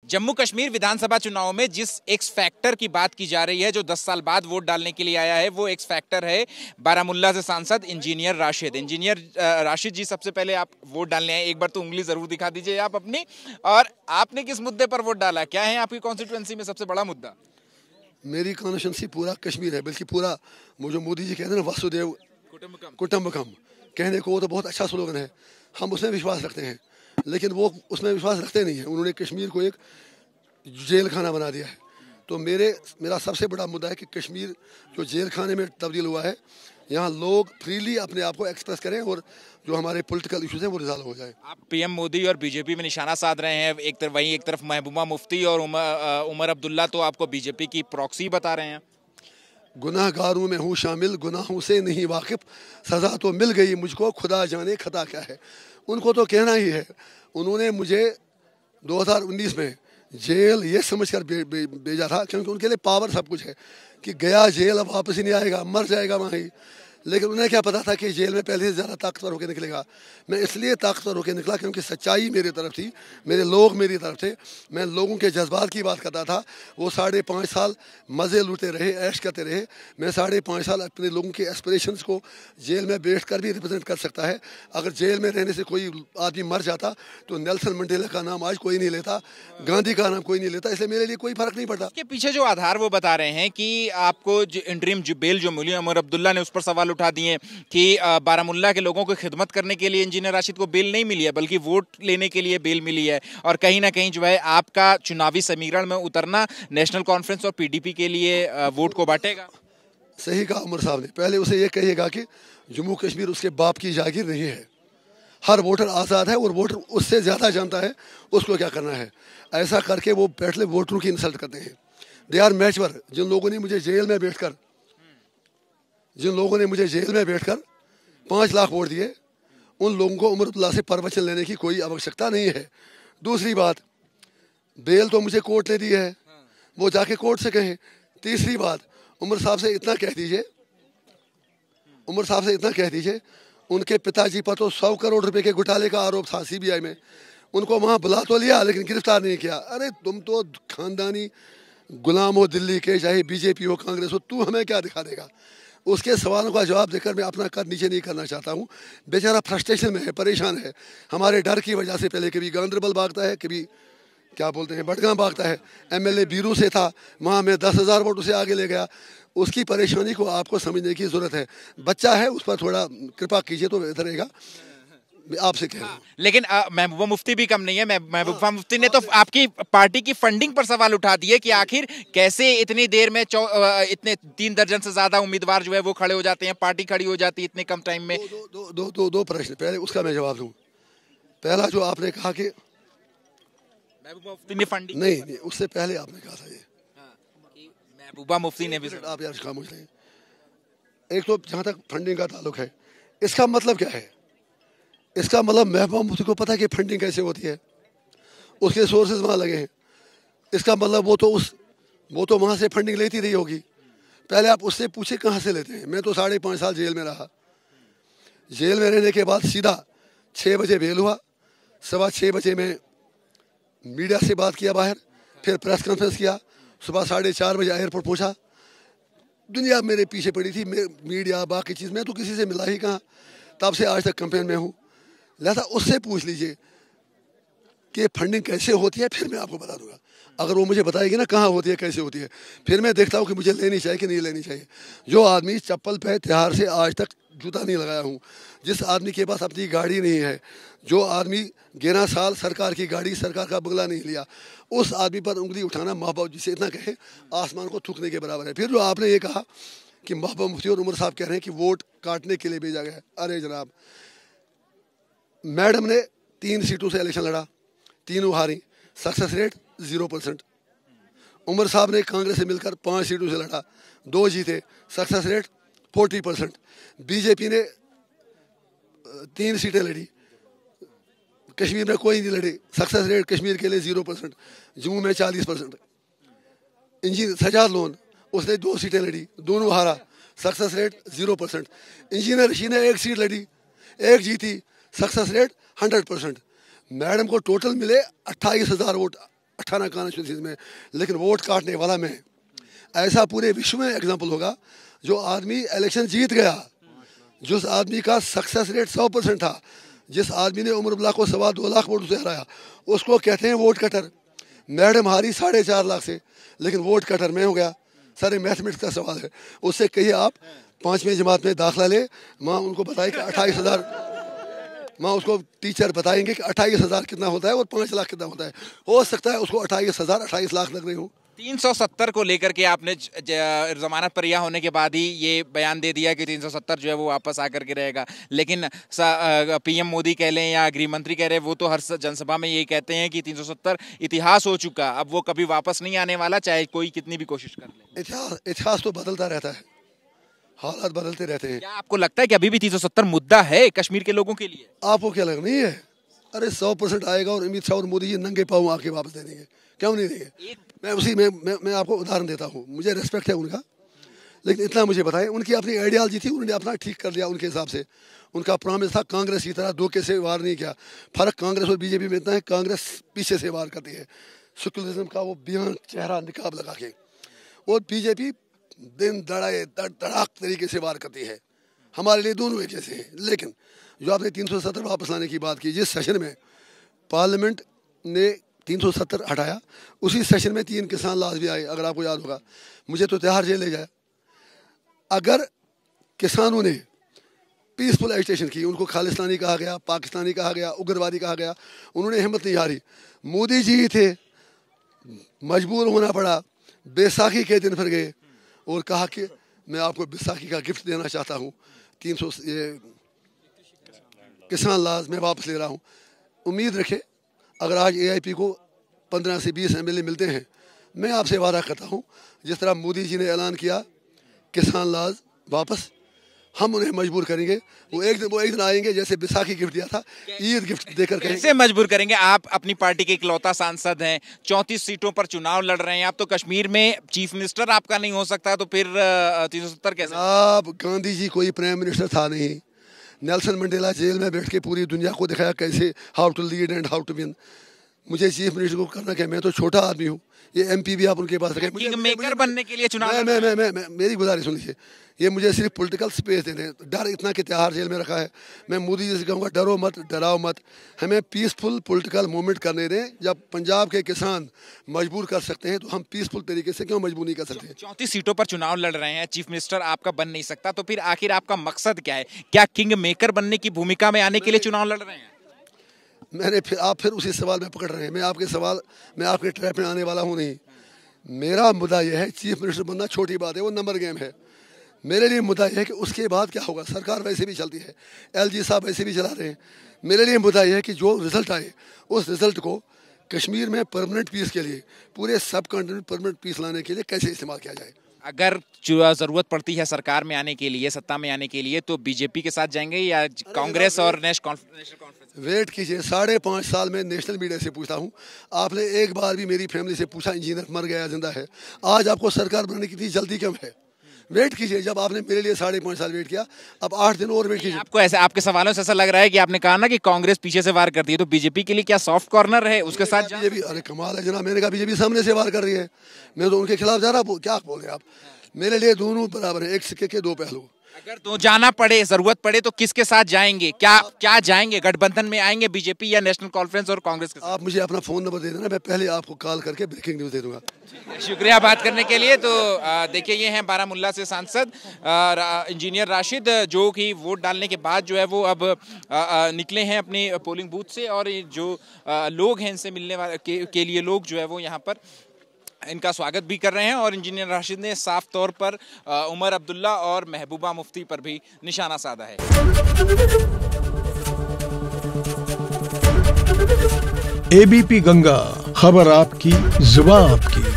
जम्मू कश्मीर विधानसभा चुनाव में जिस एक्स फैक्टर की बात की जा रही है, जो 10 साल बाद वोट डालने के लिए आया है, वो एक्स फैक्टर है बारामुल्ला से सांसद इंजीनियर राशिद। इंजीनियर राशिद जी, सबसे पहले आप वोट डालने आए, एक बार तो उंगली जरूर दिखा दीजिए आप अपनी, और आपने किस मुद्दे पर वोट डाला? क्या है आपकी कॉन्स्टिट्यूएंसी में सबसे बड़ा मुद्दा? मेरी कॉन्स्टिट्यूएंसी पूरा कश्मीर है, बल्कि पूरा वो जो मोदी जी कहते हैं ना, वसुदेव कुटुंबकम, कहने को वो तो बहुत अच्छा स्लोगन है, हम उसमें विश्वास रखते हैं, लेकिन वो उसमें विश्वास रखते नहीं हैं। उन्होंने कश्मीर को एक जेल खाना बना दिया है। तो मेरा सबसे बड़ा मुद्दा है कि कश्मीर जो जेल खाने में तब्दील हुआ है, यहाँ लोग फ्रीली अपने आप को एक्सप्रेस करें और जो हमारे पॉलिटिकल इश्यूज हैं वो रिजॉल्व हो जाए। आप पीएम मोदी और बीजेपी में निशाना साध रहे हैं, एक तरफ महबूबा मुफ्ती और उमर अब्दुल्ला तो आपको बीजेपी की प्रॉक्सी बता रहे हैं। गुनाहगारों में हूँ शामिल, गुनाहों से नहीं वाकिफ, सज़ा तो मिल गई मुझको, खुदा जाने खता क्या है। उनको तो कहना ही है। उन्होंने मुझे 2019 में जेल ये समझकर भेजा था, क्योंकि उनके लिए पावर सब कुछ है कि गया जेल अब वापस ही नहीं आएगा, मर जाएगा वहाँ ही। लेकिन उन्हें क्या पता था कि जेल में पहले से ज़्यादा ताकतवर होकर निकलेगा। मैं इसलिए ताकतवर होकर निकला क्योंकि सच्चाई मेरी तरफ थी, मेरे लोग मेरी तरफ थे, मैं लोगों के जज्बात की बात करता था। वो 5.5 साल मज़े लूटते रहे, ऐश करते रहे। मैं 5.5 साल अपने लोगों के एस्पिरेशंस को जेल में बैठ कर भी रिप्रेजेंट कर सकता है। अगर जेल में रहने से कोई आदमी मर जाता तो नेल्सन मंडेला का नाम आज कोई नहीं लेता, गांधी का नाम कोई नहीं लेता, इसलिए मेरे लिए कोई फ़र्क नहीं पड़ता। इसके पीछे जो आधार वो बता रहे हैं कि आपको इंटरिम बेल जो मिली, उमर अब्दुल्ला ने उस पर सवाल उठा दिए कि बारामुल्ला के लोगों को खिदमत करने के लिए इंजीनियर राशिद को बेल नहीं मिली है, बल्कि वोट लेने के लिए बेल मिली है। और कहीं ना कहीं जो है आपका चुनावी समीकरण में उतरना नेशनल कॉन्फ्रेंस और पीडीपी के लिए वोट को बांटेगा। सही कहा उमर साहब ने। पहले उसे ये कहिएगा कि जम्मू कश्मीर उसके बाप की जागीर नहीं है। हर वोटर आज़ाद है और वोटर उससे ज़्यादा जानता है उसको क्या करना है। ऐसा करके वो बैठले वोटरों की इंसल्ट करते हैं। They are mature. जिन लोगों ने मुझे जेल में बैठकर 5 लाख वोट दिए, उन लोगों को उमर अब्दुल्ला से प्रवचन लेने की कोई आवश्यकता नहीं है। दूसरी बात, बेल तो मुझे कोर्ट ने दी है, वो जाके कोर्ट से कहें। तीसरी बात, उमर साहब से इतना कह दीजिए, उनके पिताजी पर तो 100 करोड़ रुपए के घोटाले का आरोप था सीबीआई में। उनको वहाँ बुला तो लिया लेकिन गिरफ्तार नहीं किया। अरे तुम तो खानदानी गुलाम हो दिल्ली के, चाहे बीजेपी हो कांग्रेस हो, तू हमें क्या दिखा देगा। उसके सवालों का जवाब देकर मैं अपना कद नीचे नहीं करना चाहता हूँ। बेचारा फ्रस्ट्रेशन में है, परेशान है। हमारे डर की वजह से पहले कभी गांधरबल भागता है, कभी क्या बोलते हैं बडगाम भागता है। एमएलए बीरू से था, वहाँ मैं 10,000 वोट उसे आगे ले गया। उसकी परेशानी को आपको समझने की ज़रूरत है। बच्चा है, उस पर थोड़ा कृपा कीजिए तो बेहतर रहेगा। आपसे कह रहा हूं। लेकिन महबूबा मुफ्ती भी कम नहीं है। महबूबा मुफ्ती ने तो आपकी पार्टी की फंडिंग पर सवाल उठा दिए कि आखिर कैसे इतनी देर में इतने 3 दर्जन से ज्यादा उम्मीदवार जो है वो खड़े हो जाते हैं, पार्टी खड़ी हो जाती है इतने कम टाइम में। दो प्रश्न, पहले उसका मैं जवाब दूं। पहला जो आपने कहा कि महबूबा मुफ्ती ने फंडिंग, नहीं, उससे पहले आपने कहा था ये महबूबा मुफ्ती ने भी। आप यार खामोश रहे। एक तो जहाँ तक फंडिंग का ताल्लुक है, इसका मतलब क्या है? इसका मतलब महबूबा मुफ्ती को पता है कि फंडिंग कैसे होती है, उसके सोर्सेज वहाँ लगे हैं। इसका मतलब वो तो वहाँ से फंडिंग लेती रही होगी। पहले आप उससे पूछे कहाँ से लेते हैं। मैं तो 5.5 साल जेल में रहा। जेल में रहने के बाद सीधा 6 बजे बेल हुआ, 6:15 बजे में मीडिया से बात किया बाहर, फिर प्रेस कॉन्फ्रेंस किया, सुबह 4:30 बजे एयरपोर्ट पहुँचा। दुनिया मेरे पीछे पड़ी थी, मीडिया बाकी चीज़। मैं तो किसी से मिला ही कहाँ, तब से आज तक कैंपेन में हूँ। लिहाजा उससे पूछ लीजिए कि फंडिंग कैसे होती है, फिर मैं आपको बता दूंगा। अगर वो मुझे बताएगी ना कहाँ होती है, कैसे होती है, फिर मैं देखता हूँ कि मुझे लेनी चाहिए कि नहीं लेनी चाहिए। जो आदमी चप्पल पे त्योहार से आज तक जूता नहीं लगाया हूँ, जिस आदमी के पास अपनी गाड़ी नहीं है, जो आदमी 11 साल सरकार की गाड़ी, सरकार का बंगला नहीं लिया, उस आदमी पर उंगली उठाना महबूबा जिसे इतना कहे आसमान को थूकने के बराबर है। फिर जो आपने ये कहा कि महबूबा मुफ्ती और उमर साहब कह रहे हैं कि वोट काटने के लिए भेजा गया। अरे जनाब, मैडम ने 3 सीटों से इलेक्शन लड़ा, तीनों हारी, सक्सेस रेट 0%। उमर साहब ने कांग्रेस से मिलकर 5 सीटों से लड़ा, 2 जीते, सक्सेस रेट 40%। बीजेपी ने 3 सीटें लड़ी, कश्मीर में कोई नहीं लड़ी, सक्सेस रेट कश्मीर के लिए 0%। जम्मू में 40%। इंजीनियर सजाद लोन, उसने 2 सीटें लड़ी, दोनों हारा, सक्सेस रेट 0%। इंजीनियर रशीद ने 1 सीट लड़ी, 1 जीती, सक्सेस रेट 100%। मैडम को टोटल मिले 28,000 वोट 18 कॉन्स्टिट्यूंसीज में, लेकिन वोट काटने वाला मैं। ऐसा पूरे विश्व में एग्जाम्पल होगा जो आदमी इलेक्शन जीत गया, जिस आदमी का सक्सेस रेट 100% था, जिस आदमी ने उमर अब्दुल्ला को 2.25 लाख वोट से हराया, उसको कहते हैं वोट कटर। मैडम हारी 4.5 लाख से, लेकिन वोट कटर में हो गया। सारे मैथमेटिक्स का सवाल है। उससे कहिए आप 5वीं जमात में दाखिला ले, वहाँ उनको बताए कि 28,000, वहाँ उसको टीचर बताएंगे कि 28,000 कितना होता है और 5 लाख कितना होता है। हो सकता है उसको 28 लाख लग रही हो। 370 को लेकर के आपने जमानत पर रिहा होने के बाद ही ये बयान दे दिया कि 370 जो है वो वापस आकर के रहेगा, लेकिन पीएम मोदी कह लें या गृह मंत्री कह रहे हैं, वो तो हर जनसभा में ये कहते हैं कि 370 इतिहास हो चुका, अब वो कभी वापस नहीं आने वाला, चाहे कोई कितनी भी कोशिश कर ले। इतिहास तो बदलता रहता है, हालात बदलते रहते हैं। क्या आपको लगता है कि अभी भी 370 मुद्दा है कश्मीर के लोगों के लिए? आपको क्या लग नहीं है? अरे 100% आएगा और अमित शाह और मोदी जी नंगे पाँव आके वापस दे देंगे, क्यों नहीं देंगे? मैं आपको उदाहरण देता हूँ, मुझे रेस्पेक्ट है उनका, लेकिन इतना मुझे बताएं, उनकी अपनी आइडियालॉजी थी, उन्होंने अपना ठीक कर लिया उनके हिसाब से। उनका प्रॉमिस था कांग्रेस की तरह धोखे से वार नहीं किया। फर्क कांग्रेस और बीजेपी में इतना है, कांग्रेस पीछे से वार करती है, सेकुलरिज्म का वो बयान चेहरा निकाब लगा के, और बीजेपी दिन धड़ाक तरीके से वार करती है। हमारे लिए दोनों एक जैसे हैं। लेकिन जो आपने 370 वापस लाने की बात की, जिस सेशन में पार्लियामेंट ने 370 हटाया, उसी सेशन में 3 किसान लॉज भी आए, अगर आपको याद होगा। मुझे तो तिहाड़ जेल ले जाए। अगर किसानों ने पीसफुल एजिटेशन की, उनको खालिस्तानी कहा गया, पाकिस्तानी कहा गया, उग्रवादी कहा गया, उन्होंने हिम्मत नहीं हारी। मोदी जी थे, मजबूर होना पड़ा, बैसाखी के दिन फिर गए और कहा कि मैं आपको बैसाखी का गिफ्ट देना चाहता हूँ, 300 किसान लॉज मैं वापस ले रहा हूँ। उम्मीद रखें, अगर आज AIP को 15 से 20 MLA मिलते हैं, मैं आपसे वादा करता हूं, जिस तरह मोदी जी ने ऐलान किया किसान लॉज वापस, हम उन्हें मजबूर करेंगे। वो एक दिन आएंगे, जैसे बैसाखी गिफ्ट दिया था, ईद गिफ्ट देकर करेंगे। कैसे मजबूर करेंगे? आप अपनी पार्टी के इकलौता सांसद हैं, 34 सीटों पर चुनाव लड़ रहे हैं आप, तो कश्मीर में चीफ मिनिस्टर आपका नहीं हो सकता, तो फिर 370 कैसे? आप गांधी जी कोई प्राइम मिनिस्टर था नहीं। नेल्सन मंडेला जेल में बैठ के पूरी दुनिया को दिखाया कैसे how to lead and how to win. मुझे चीफ मिनिस्टर को करना क्या, मैं तो छोटा आदमी हूँ। ये MP भी आप उनके पास रखें। किंग मेकर बनने के लिए चुनाव मेरी गुजारिश सुन लीजिए, ये मुझे सिर्फ पॉलिटिकल स्पेस देने, डर इतना कि तिहाड़ जेल में रखा है। मैं मोदी जी से कहूँगा, डरो मत, डराओ मत, हमें पीसफुल पॉलिटिकल मूवमेंट करने दें। जब पंजाब के किसान मजबूर कर सकते हैं, तो हम पीसफुल तरीके से क्यों मजबूर नहीं कर सकते? 34 सीटों पर चुनाव लड़ रहे हैं, चीफ मिनिस्टर आपका बन नहीं सकता, तो फिर आखिर आपका मकसद क्या है? क्या किंग मेकर बनने की भूमिका में आने के लिए चुनाव लड़ रहे हैं? आप फिर उसी सवाल में पकड़ रहे हैं। मैं आपके ट्रैप में आने वाला हूँ नहीं। मेरा मुद्दा यह है, चीफ मिनिस्टर बनना छोटी बात है, वो नंबर गेम है। मेरे लिए मुद्दा यह है कि उसके बाद क्या होगा। सरकार वैसे भी चलती है, LG साहब वैसे भी चला रहे हैं। मेरे लिए मुद्दा यह है कि जो रिजल्ट आए, उस रिजल्ट को कश्मीर में परमानेंट पीस के लिए, पूरे सब कॉन्टिनेंट परमानेंट पीस लाने के लिए कैसे इस्तेमाल किया जाए। अगर जरूरत पड़ती है सरकार में आने के लिए, सत्ता में आने के लिए, तो बीजेपी के साथ जाएंगे या कांग्रेस और नेशनल कॉन्फ्रेंस? वेट कीजिए, 5.5 साल में नेशनल मीडिया से पूछता हूँ। आपने एक बार भी मेरी फैमिली से पूछा इंजीनियर मर गया जिंदा है? आज आपको सरकार बनाने की इतनी जल्दी क्यों है? वेट कीजिए, जब आपने मेरे लिए 5.5 साल वेट किया, अब 8 दिन और वेट कीजिए। आपको ऐसे, आपके सवालों से ऐसा लग रहा है कि आपने कहा ना कि कांग्रेस पीछे से वार करती है, तो बीजेपी के लिए क्या सॉफ्ट कॉर्नर है उसके साथ? बीजेपी, अरे कमाल है जनाब, मैंने कहा बीजेपी सामने से वार कर रही है, मैं तो उनके खिलाफ जा रहा हूँ। क्या बोल रहे हैं आप? मेरे लिए दोनों बराबर है, एक सिक्के के 2 पहलू। अगर तो जाना पड़े, जरूरत पड़े, तो किसके साथ जाएंगे? क्या जाएंगे? गठबंधन में आएंगे बीजेपी या नेशनल कॉन्फ्रेंस और कांग्रेस के साथ? आप मुझे अपना फोन नंबर दे देना, मैं पहले आपको कॉल करके ब्रेकिंग न्यूज दे दूंगा। शुक्रिया बात करने के लिए। तो देखिए, ये हैं बारामुल्ला से सांसद इंजीनियर राशिद, जो कि वोट डालने के बाद जो है वो अब निकले हैं अपनी पोलिंग बूथ से, और जो लोग हैं इनसे मिलने वाले के लिए लोग जो है वो यहाँ पर इनका स्वागत भी कर रहे हैं। और इंजीनियर राशिद ने साफ तौर पर उमर अब्दुल्ला और महबूबा मुफ्ती पर भी निशाना साधा है। ABP गंगा, खबर आपकी, जुबान आपकी।